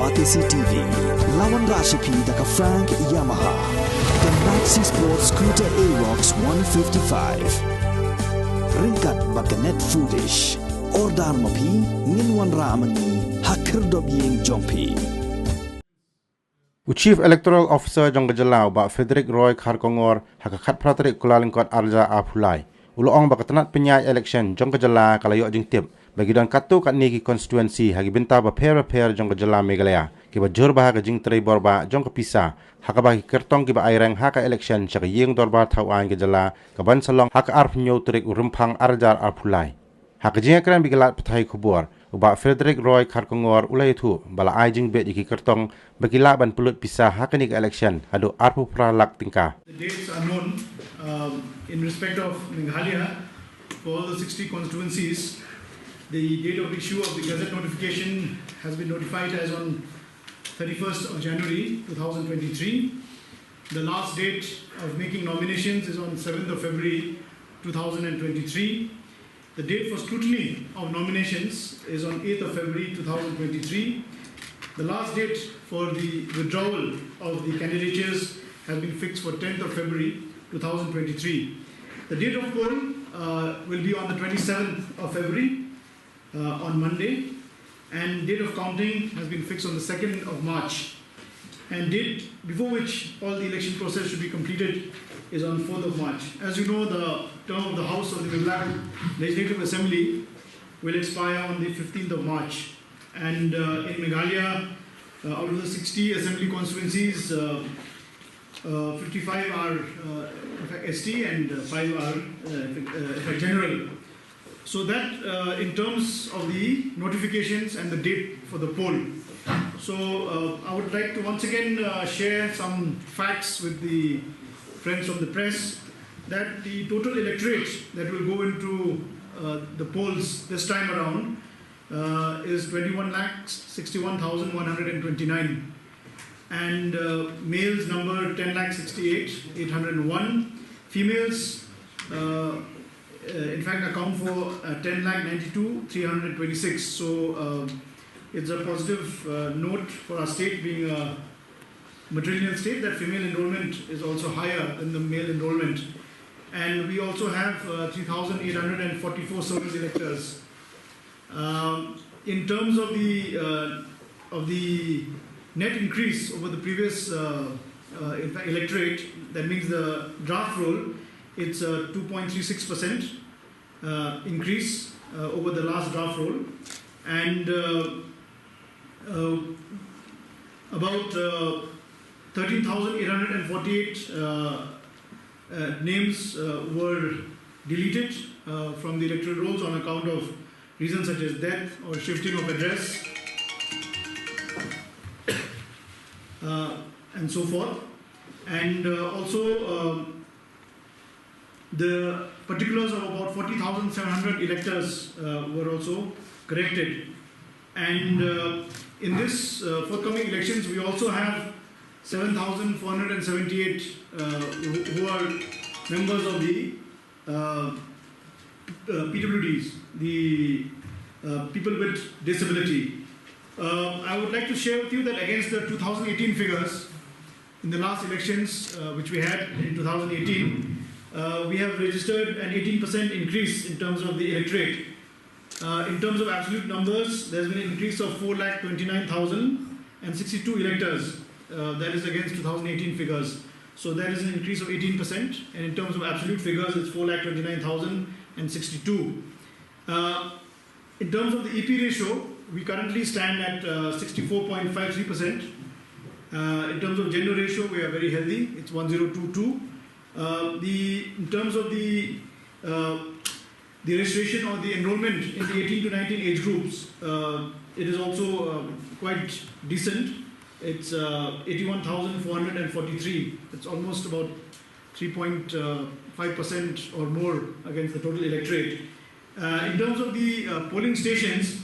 Batisi TV, Lawan Rashipi Daka Frank Yamaha, the Maxi Sports Scooter Arox 155. Ringkat Bakanet Foodish, Ordar Mapi, Ninwan Ramani, Hakir Dobying Jompi. Chief Electoral Officer Jonggajalao ba Frederick Roy Peitngor hakakat pratrik kulalingkot arja apulai. Uloong ba Tnat penyai election Jonggajala kalayok Jingthied bagi dan katu kat niki konstituensi hagi binta ba pair Jonggajala Meghalaya kiba jur ba Jingthied borba jong kepisa haka bagi kertong kiba aireng haka election chaka yeng dorba tauan gejala kaban salong haka arp nyotrik urumpang arjar apulai. Haka jingakran bigalat petai kubur uba Frederick Roy Peitngor ulai itu bala ajing bet iki kertong bagi laban pulut pisah haka nika election adu arpu pralak tingkah. The dates are known in respect of Meghalaya for all the 60 constituencies. The date of issue of the Gazette notification has been notified as on 31st of January 2023. The last date of making nominations is on 7th of February 2023. The date for scrutiny of nominations is on 8th of February 2023. The last date for the withdrawal of the candidatures has been fixed for 10th of February 2023. The date of poll will be on the 27th of February on Monday, and date of counting has been fixed on the 2nd of March. And date before which all the election process should be completed is on 4th of March. As you know, the term of the House of the Legislative Assembly will expire on the 15th of March. And in Meghalaya, out of the 60 assembly constituencies, 55 are ST and 5 are general. So that in terms of the notifications and the date for the poll. So I would like to once again share some facts with the friends from the press that the total electorate that will go into the polls this time around is 21,61,129, and males number 10,68,801, females in fact account for 10,92,326. So it's a positive note for our state, being a matrilineal state, that female enrollment is also higher than the male enrollment. And we also have 3,844 service electors. In terms of the net increase over the previous electorate, that means the draft roll, it's a 2.36% increase over the last draft roll, and about 13,848 names were deleted from the electoral rolls on account of reasons such as death or shifting of address and so forth. And also the particulars of about 40,700 electors were also corrected. And in this forthcoming elections, we also have 7,478 who are members of the PWDs, the people with disability. I would like to share with you that against the 2018 figures, in the last elections which we had in 2018, we have registered an 18% increase in terms of the electorate. In terms of absolute numbers, there's been an increase of 4,29,062 electors. That is against 2018 figures. So there is an increase of 18%, and in terms of absolute figures, it's 4,29,062. In terms of the EP ratio, we currently stand at 64.53%. In terms of gender ratio, we are very healthy. It's 1022. In terms of the registration or the enrollment in the 18 to 19 age groups, it is also quite decent. It's 81,443. It's almost about 3.5% or more against the total electorate. In terms of the polling stations,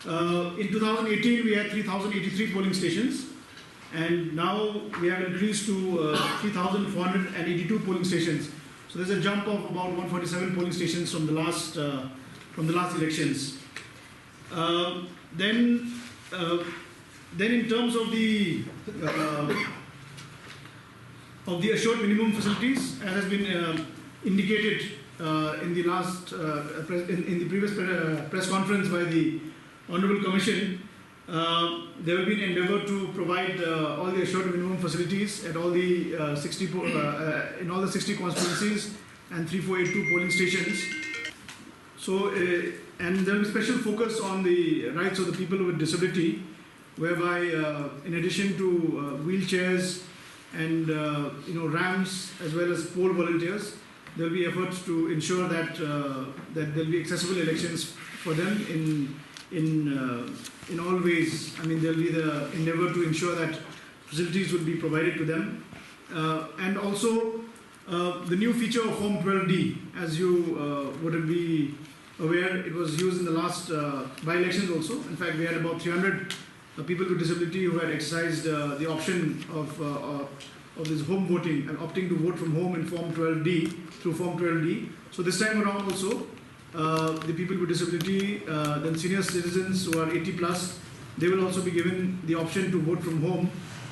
in 2018 we had 3,083 polling stations, and now we have increased to 3,482 polling stations. So there's a jump of about 147 polling stations from the last elections. Then then in terms of the assured minimum facilities, as has been indicated in the last in the previous press conference by the Honourable Commission, there will be an endeavour to provide all the assured minimum facilities at all the 60 in all the 60 constituencies and 3482 polling stations. So, and there will be special focus on the rights of the people with disability, whereby in addition to wheelchairs and ramps as well as poll volunteers, there will be efforts to ensure that that there will be accessible elections for them in all ways. I mean, there will be the endeavour to ensure that facilities will be provided to them, and also the new feature of Form 12D, as you would be aware, it was used in the last by-elections also. In fact, we had about 300 people with disability who had exercised the option of this home voting and opting to vote from home in Form 12D, through Form 12D. So this time around also, the people with disability, then senior citizens who are 80 plus, they will also be given the option to vote from home,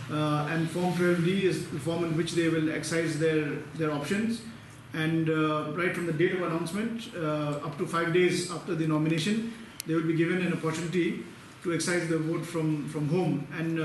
and Form 12D is the form in which they will exercise their options. And right from the date of announcement up to 5 days after the nomination, they will be given an opportunity to exercise the vote from home. And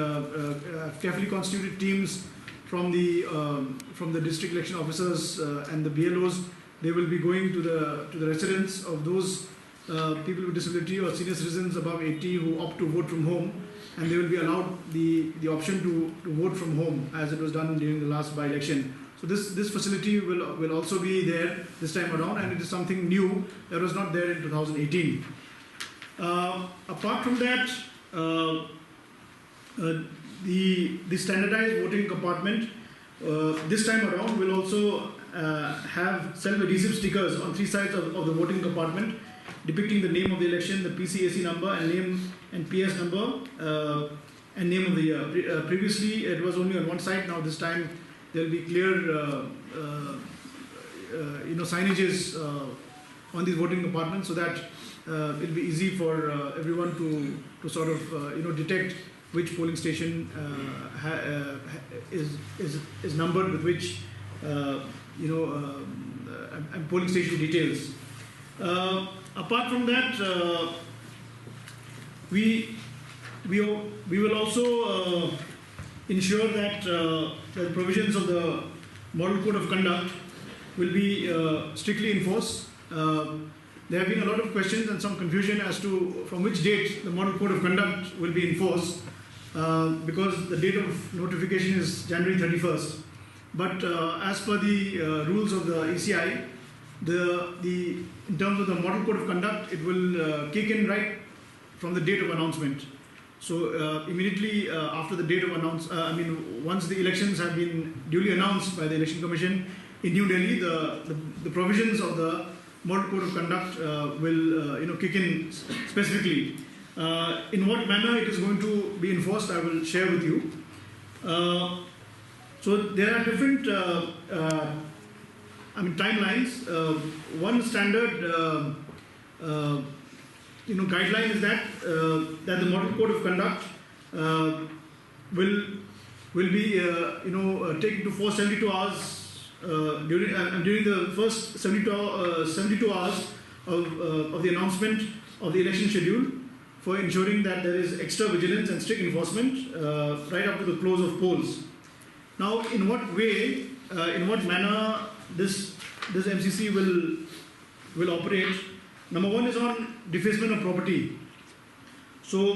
carefully constituted teams from the district election officers and the BLOs, they will be going to the residents of those people with disability or senior citizens above 80 who opt to vote from home, and they will be allowed the option to vote from home, as it was done during the last by-election. So this facility will also be there this time around, and it is something new that was not there in 2018. Apart from that, the standardized voting compartment this time around will also have self-adhesive stickers on 3 sides of the voting compartment depicting the name of the election, the PCAC number, and name and PS number, and name of the year. Previously, it was only on one side. Now this time there will be clear signages on these voting compartments, so that it will be easy for everyone to sort of detect which polling station is numbered with which and polling station details. Apart from that, we will also ensure that the provisions of the Model Code of Conduct will be strictly enforced. There have been a lot of questions and some confusion as to from which date the Model Code of Conduct will be enforced, because the date of notification is January 31st. But as per the rules of the ECI, in terms of the Model Code of Conduct, it will kick in right from the date of announcement. So immediately after the date of once the elections have been duly announced by the Election Commission in New Delhi, the provisions of the Model Code of Conduct will kick in specifically. In what manner it is going to be enforced, I will share with you. So there are different timelines. One standard guideline is that the Model Code of Conduct will be taken to 472 hours during the first 72 hours of the announcement of the election schedule, for ensuring that there is extra vigilance and strict enforcement right up to the close of polls. Now, in what way, in what manner this MCC will operate? Number one is on defacement of property. So,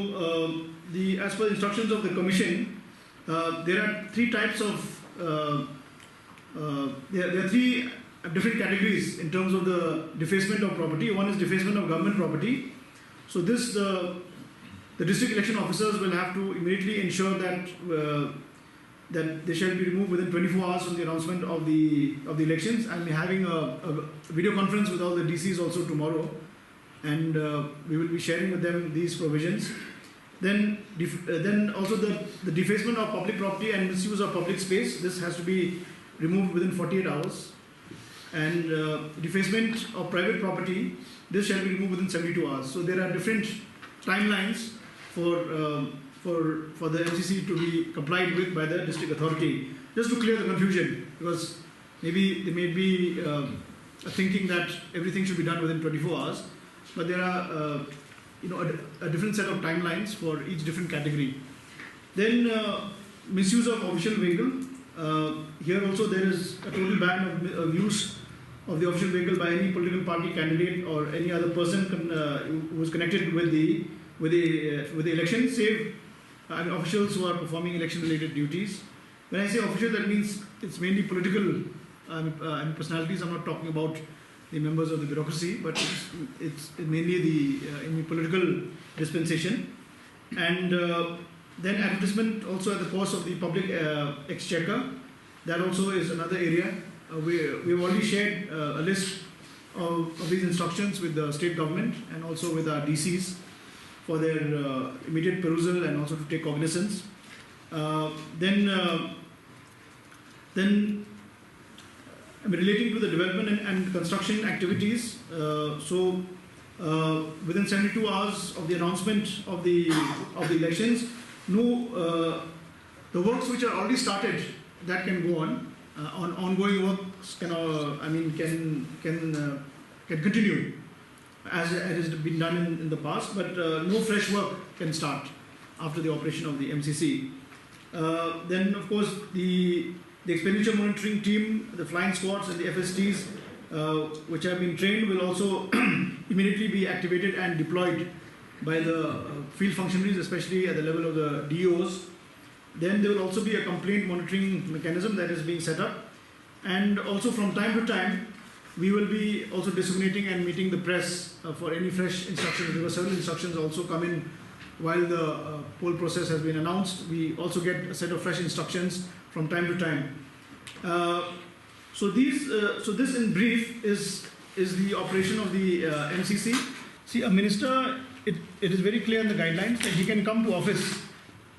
as per the instructions of the Commission, there are 3 types of there are 3 different categories in terms of the defacement of property. One is defacement of government property. So this the district election officers will have to immediately ensure that that they shall be removed within 24 hours from the announcement of the elections. I'm having a video conference with all the DCs also tomorrow, and we will be sharing with them these provisions. Then also the defacement of public property and misuse of public space. This has to be removed within 48 hours. And defacement of private property, this shall be removed within 72 hours. So there are different timelines for for the MCC to be complied with by the district authority. Just to clear the confusion, because maybe there may be a thinking that everything should be done within 24 hours, but there are a different set of timelines for each different category. Then misuse of official vehicle. Here also there is a total ban of use of the official vehicle by any political party candidate or any other person who is connected with the election, save officials who are performing election-related duties. When I say official, that means it's mainly political personalities. I'm not talking about the members of the bureaucracy, but it's mainly the political dispensation. And then advertisement also at the cost of the public exchequer. That also is another area. We've already shared a list of these instructions with the state government and also with our DCs for their immediate perusal and also to take cognizance. Then relating to the development and construction activities, within 72 hours of the announcement of the elections, the works which are already started, that can go on. Ongoing works can continue as it has been done in the past, but no fresh work can start after the operation of the MCC. Then, of course, the expenditure monitoring team, the flying squads and the FSTs, which have been trained, will also immediately be activated and deployed by the field functionaries, especially at the level of the DOs. Then there will also be a complaint monitoring mechanism that is being set up. And also from time to time, we will be also disseminating and meeting the press for any fresh instructions. There were several instructions also come in while the poll process has been announced. We also get a set of fresh instructions from time to time. So this in brief is the operation of the MCC. See, a minister, it is very clear in the guidelines that he can come to office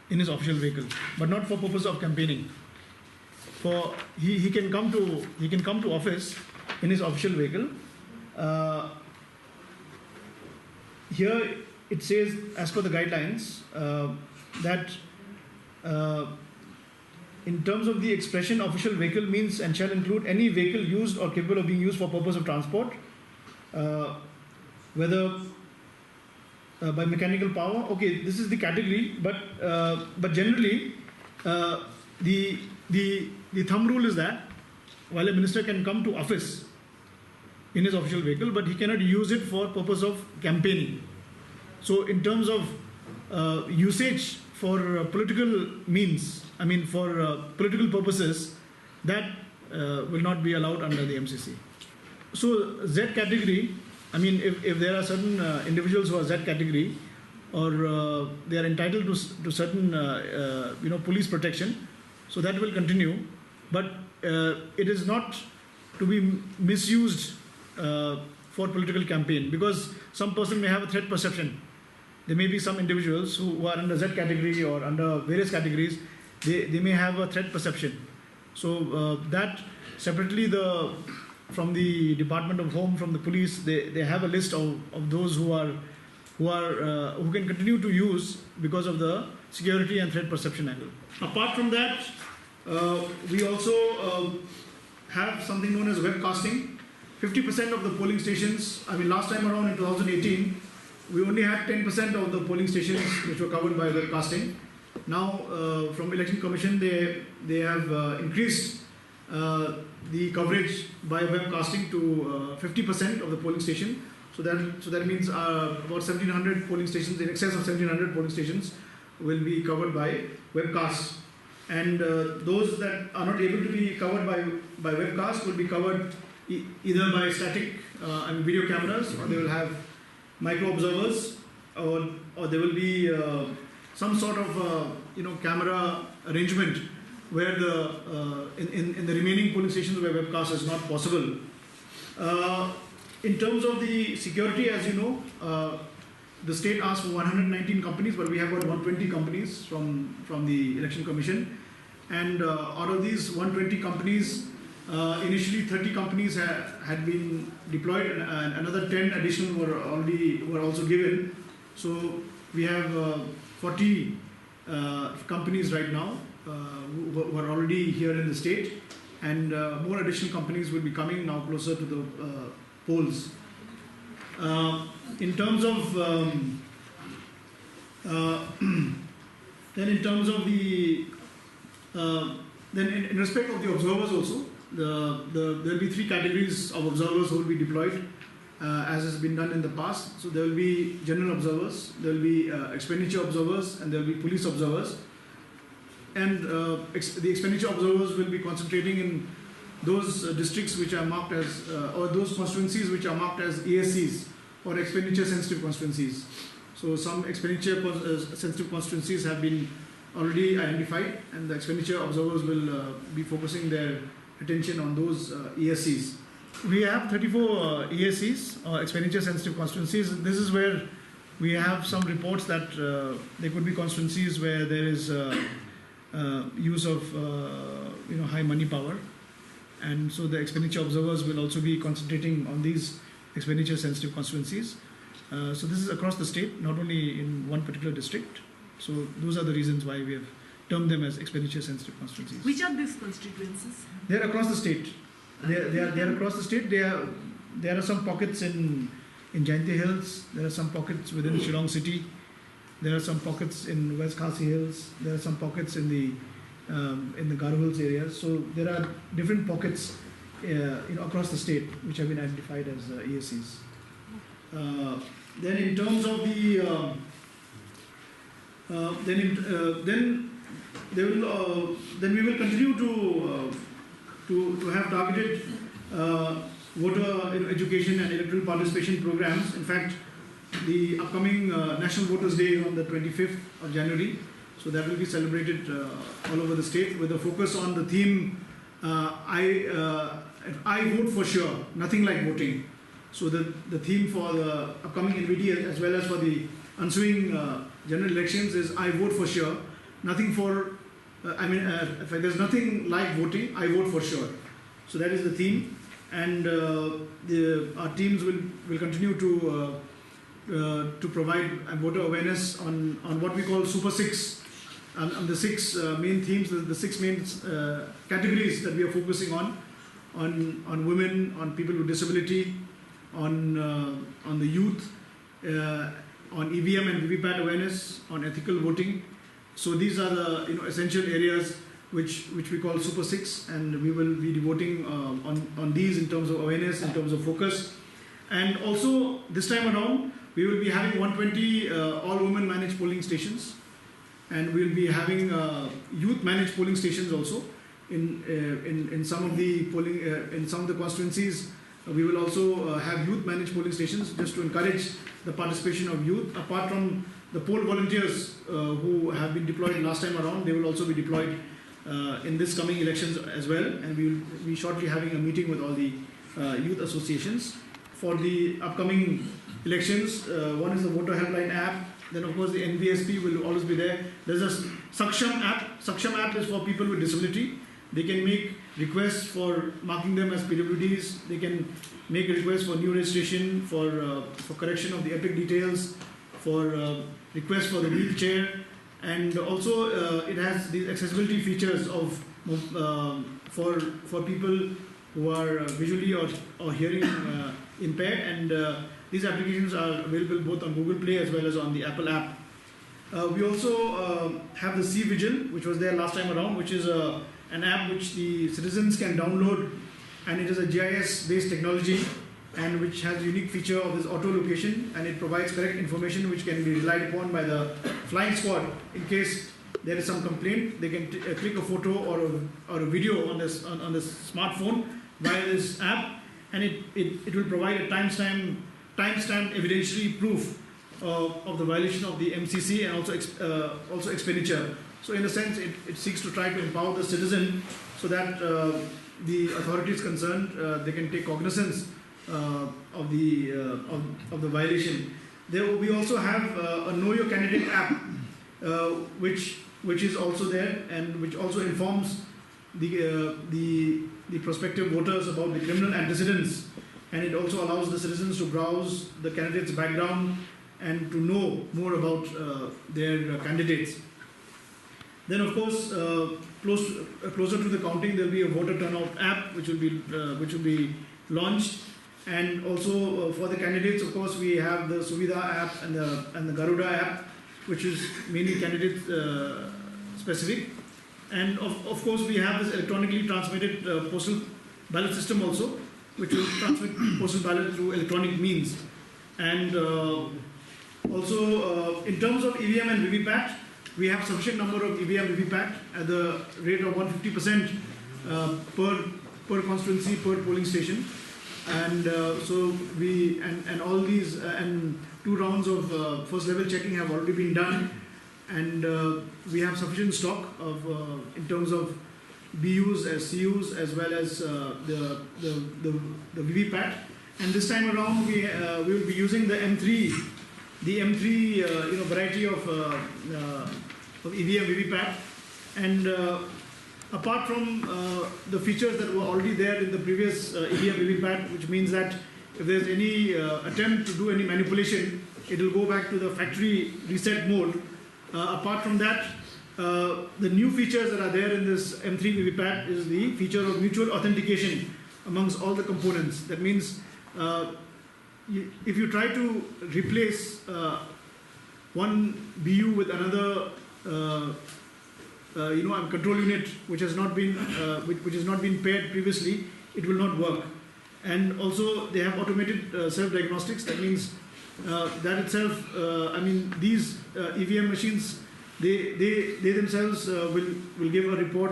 in his official vehicle, but not for purpose of campaigning. For he can come to office in his official vehicle. Here it says, as per the guidelines, that in terms of the expression, official vehicle means and shall include any vehicle used or capable of being used for purpose of transport, whether by mechanical power. Okay, this is the category, but generally the thumb rule is that while a minister can come to office in his official vehicle, but he cannot use it for purpose of campaigning. So in terms of usage for political means, for political purposes, that will not be allowed under the MCC. So Z category, if there are certain individuals who are Z category, or they are entitled to certain police protection, so that will continue, but it is not to be misused for political campaign, because some person may have a threat perception. There may be some individuals who are under Z category or under various categories, they may have a threat perception. So that separately, from the Department of Home, from the police, they have a list of those who can continue to use because of the security and threat perception angle. Apart from that, we also have something known as webcasting. 50% of the polling stations, last time around in 2018, we only had 10% of the polling stations which were covered by webcasting. Now, from Election Commission, they have increased the coverage by webcasting to 50% of the polling station. So that means about 1,700 polling stations, in excess of 1,700 polling stations, will be covered by webcast. And those that are not able to be covered by webcast will be covered either by static video cameras, or they will have micro observers, or there will be some sort of camera arrangement where in the remaining polling stations where webcast is not possible. In terms of the security, as you know, the state asked for 119 companies, but we have got 120 companies from the Election Commission. And out of these 120 companies, initially 30 companies had been deployed, and another 10 additional were also given. So we have 40 companies right now who are already here in the state, and more additional companies will be coming now closer to the polls. In terms of then in terms of the then in respect of the observers also, there will be 3 categories of observers who will be deployed, as has been done in the past. So there will be general observers, there will be expenditure observers, and there will be police observers. And the expenditure observers will be concentrating in those districts which are marked as, or those constituencies which are marked as ESCs, or expenditure sensitive constituencies. So some expenditure sensitive constituencies have been already identified, and the expenditure observers will be focusing their attention on those ESCs. We have 34 ESCs, or expenditure sensitive constituencies. This is where we have some reports that there could be constituencies where there is use of high money power, and so the expenditure observers will also be concentrating on these expenditure sensitive constituencies. So this is across the state, not only in one particular district. So those are the reasons why we have termed them as expenditure sensitive constituencies. Which are these constituencies? They are across the state. They are across the state. There are some pockets in Jingthied Hills. There are some pockets within Shillong City. There are some pockets in West Khasi Hills. There are some pockets in the Garo Hills area. So there are different pockets across the state which have been identified as ESCs. Then in terms of the then we will continue to have targeted voter education and electoral participation programs. In fact, the upcoming National Voters Day is on the 25th of January, so that will be celebrated all over the state with a focus on the theme I vote for sure, nothing like voting. So the theme for the upcoming NVD as well as for the ensuing general elections is I vote for sure, nothing for, if there's nothing like voting, I vote for sure. So that is the theme, and our teams will continue to provide voter awareness on what we call Super 6, on the 6 main themes, the 6 main categories that we are focusing on women, on people with disability, on the youth, on EVM and VVPAT awareness, on ethical voting. So these are the essential areas which we call Super 6, and we will be devoting on these in terms of awareness, in terms of focus. And also this time around we will be having 120 all women managed polling stations, and we will be having youth managed polling stations also in some of the polling in some of the constituencies. We will also have youth managed polling stations just to encourage the participation of youth. Apart from the poll volunteers who have been deployed last time around, they will also be deployed in this coming elections as well, and we will be shortly having a meeting with all the youth associations for the upcoming elections. One is the voter helpline app, then of course the NVSP will always be there. There's a Saksham app. Saksham app is for people with disability. They can make requests for marking them as PWDs. They can make a request for new registration, for correction of the EPIC details, for request for the wheelchair, and also it has these accessibility features of for people who are visually or hearing impaired, and these applications are available both on Google Play as well as on the Apple app. We also have the C Vigil, which was there last time around, which is an app which the citizens can download, and it is a GIS based technology, and which has a unique feature of this auto location, and it provides correct information which can be relied upon by the flying squad. In case there is some complaint, they can click a photo or a video on this smartphone via this app, and it will provide a timestamp evidentiary proof of the violation of the MCC and also expenditure. So in a sense, it seeks to try to empower the citizen so that the authorities concerned they can take cognizance of the violation. We also have a Know Your Candidate app, which is also there, and which also informs the prospective voters about the criminal antecedents, and it also allows the citizens to browse the candidate's background and to know more about their candidates. Then of course, closer to the counting, there will be a voter turnout app which will be launched, and also for the candidates, of course, we have the Suvidha app and the Garuda app, which is mainly candidate specific, and of course we have this electronically transmitted postal ballot system also, which will transmit postal ballot through electronic means, and also in terms of EVM and VVPAT. We have sufficient number of EVM VVPAT at the rate of 150% per constituency, per polling station, and so we and all these and 2 rounds of first level checking have already been done, and we have sufficient stock of in terms of BUs as CUs as well as the VVPAT, and this time around we will be using the M3. The M3 variety of EVM VVPAT, and apart from the features that were already there in the previous EVM VVPAT, which means that if there's any attempt to do any manipulation, it will go back to the factory reset mode. Apart from that, the new features that are there in this M3 VVPAT is the feature of mutual authentication amongst all the components. That means if you try to replace one BU with another, control unit which has not been paired previously, it will not work. And also they have automated self-diagnostics. That means that itself, these EVM machines, they themselves will give a report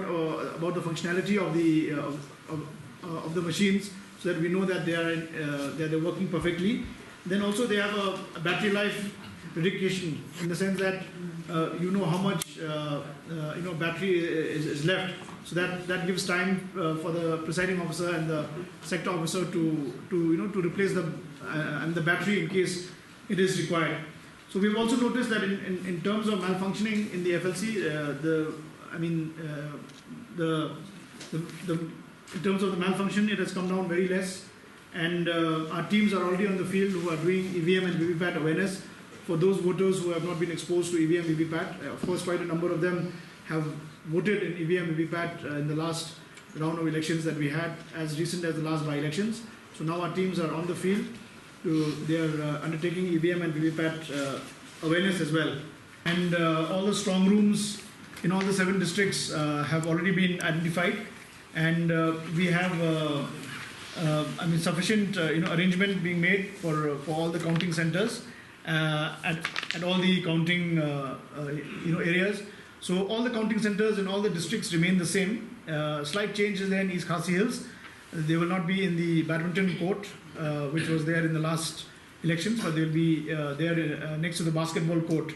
about the functionality of the machines, so that we know that they're working perfectly. Then also they have a battery life prediction, in the sense that how much battery is left, so that gives time for the presiding officer and the sector officer to replace the battery in case it is required. So we've also noticed that in terms of malfunctioning in the FLC, in terms of the malfunction, it has come down very less, and our teams are already on the field who are doing EVM and VVPAT awareness for those voters who have not been exposed to EVM VVPAT. Of course, quite a number of them have voted in EVM VVPAT in the last round of elections that we had, as recent as the last by-elections. So now our teams are on the field. They are undertaking EVM and VVPAT awareness as well. And all the strong rooms in all the 7 districts have already been identified. And we have sufficient arrangement being made for all the counting centers at all the counting areas. So all the counting centers in all the districts remain the same. Slight changes there in East Khasi Hills. They will not be in the badminton court, which was there in the last elections, but they will be there next to the basketball court.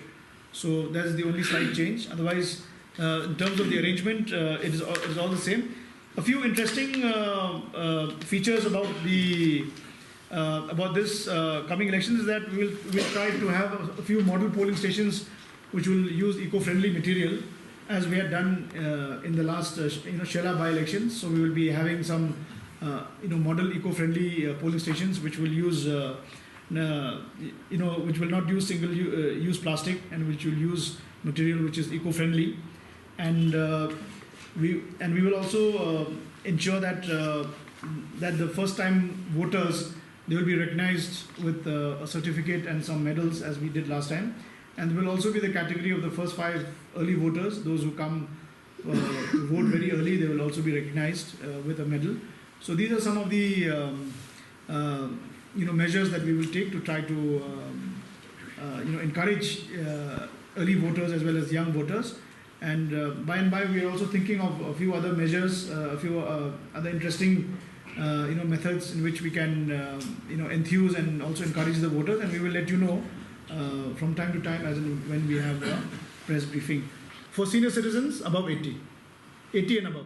So that is the only slight change. Otherwise, in terms of the arrangement, it is all the same. A few interesting features about this coming elections is that we'll try to have a few model polling stations which will use eco-friendly material, as we had done in the last Shela by-elections. So we will be having some model eco-friendly polling stations which will use which will not use single use plastic, and which will use material which is eco-friendly, and we will also ensure that the first time voters, they will be recognized with a certificate and some medals, as we did last time. And there will also be the category of the first 5 early voters, those who come to vote very early. They will also be recognized with a medal. So these are some of the measures that we will take to try to encourage early voters as well as young voters. And by and by, we are also thinking of a few other measures, a few other interesting methods in which we can enthuse and also encourage the voters, and we will let you know from time to time as in when we have a press briefing. For senior citizens above 80 and above.